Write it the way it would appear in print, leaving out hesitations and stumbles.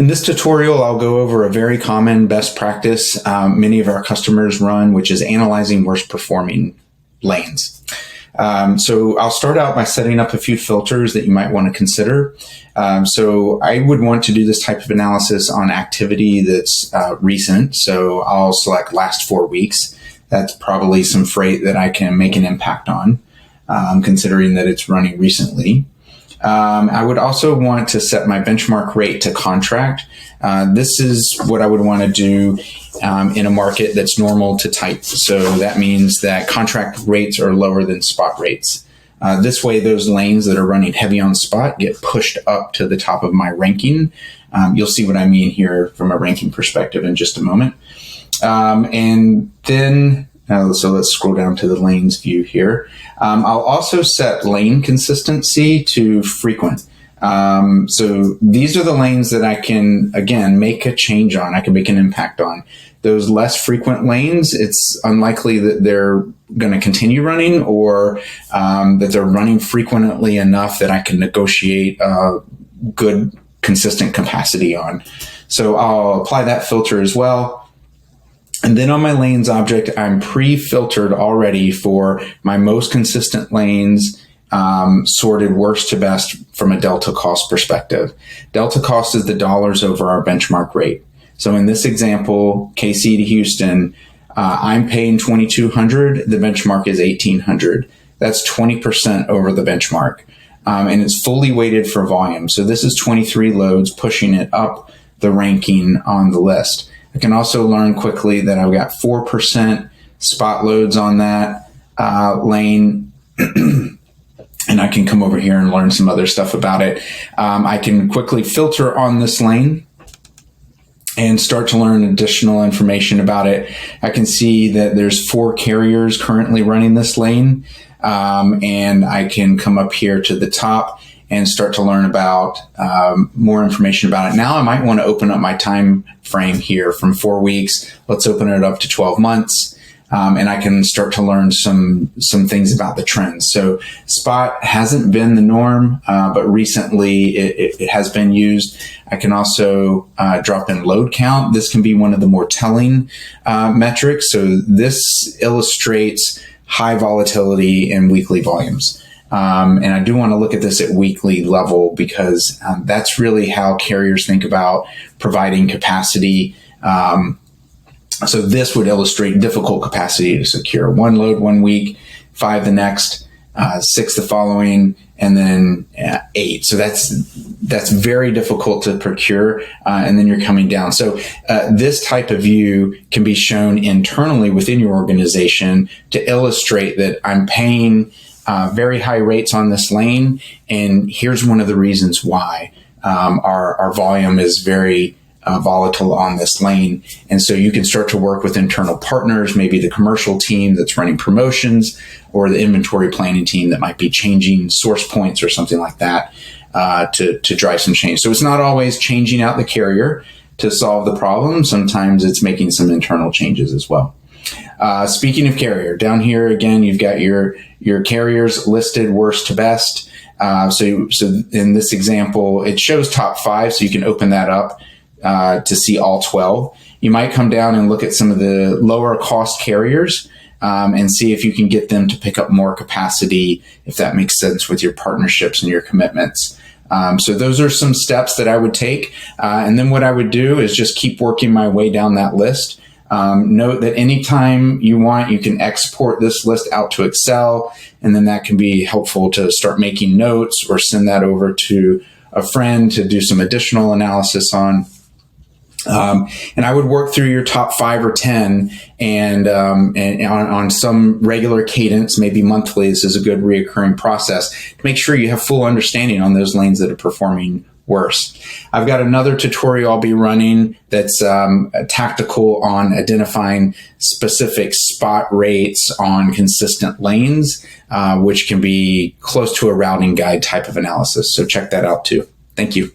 In this tutorial, I'll go over a very common best practice many of our customers run, which is analyzing worst performing lanes. So I'll start out by setting up a few filters that you might want to consider. So I would want to do this type of analysis on activity that's recent. So I'll select last 4 weeks. That's probably some freight that I can make an impact on, considering that it's running recently. I would also want to set my benchmark rate to contract. This is what I would want to do in a market that's normal to tight. So that means that contract rates are lower than spot rates. This way, those lanes that are running heavy on spot get pushed up to the top of my ranking. You'll see what I mean here from a ranking perspective in just a moment. And then, so let's scroll down to the lanes view here. I'll also set lane consistency to frequent. So these are the lanes that I can, again, make a change on. I can make an impact on. Those less frequent lanes, it's unlikely that they're going to continue running, or that they're running frequently enough that I can negotiate good, consistent capacity on. So I'll apply that filter as well. And then on my lanes object, I'm pre-filtered already for my most consistent lanes, sorted worst to best from a delta cost perspective. Delta cost is the dollars over our benchmark rate. So in this example, KC to Houston, I'm paying $2,200. The benchmark is $1,800. That's 20% over the benchmark. And it's fully weighted for volume. So this is 23 loads pushing it up the ranking on the list. I can also learn quickly that I've got 4% spot loads on that lane. And I can come over here and learn some other stuff about it. I can quickly filter on this lane and start to learn additional information about it. I can see that there's 4 carriers currently running this lane. And I can come up here to the top and start to learn about more information about it. Now I might want to open up my time frame here from 4 weeks. Let's open it up to 12 months. And I can start to learn some things about the trends. So spot hasn't been the norm, but recently it has been used. I can also drop in load count. This can be one of the more telling metrics. So this illustrates high volatility in weekly volumes. And I do want to look at this at weekly level because that's really how carriers think about providing capacity. So this would illustrate difficult capacity to secure. 1 load 1 week, 5 the next, 6 the following, and then 8. So that's very difficult to procure, and then you're coming down. So this type of view can be shown internally within your organization to illustrate that I'm paying very high rates on this lane, and here's one of the reasons why. Our volume is very volatile on this lane. And so you can start to work with internal partners, maybe the commercial team that's running promotions, or the inventory planning team that might be changing source points or something like that to drive some change. So it's not always changing out the carrier to solve the problem. Sometimes it's making some internal changes as well. Speaking of carrier, down here again, you've got your carriers listed worst to best. So in this example, it shows top 5, so you can open that up to see all 12. You might come down and look at some of the lower cost carriers and see if you can get them to pick up more capacity, if that makes sense with your partnerships and your commitments. So those are some steps that I would take. And then what I would do is just keep working my way down that list. Note that anytime you want, you can export this list out to Excel, and then that can be helpful to start making notes or send that over to a friend to do some additional analysis on. And I would work through your top 5 or 10 and on some regular cadence, maybe monthly. This is a good reoccurring process to make sure you have full understanding on those lanes that are performing worse. I've got another tutorial I'll be running that's tactical on identifying specific spot rates on consistent lanes, which can be close to a routing guide type of analysis. So check that out too. Thank you.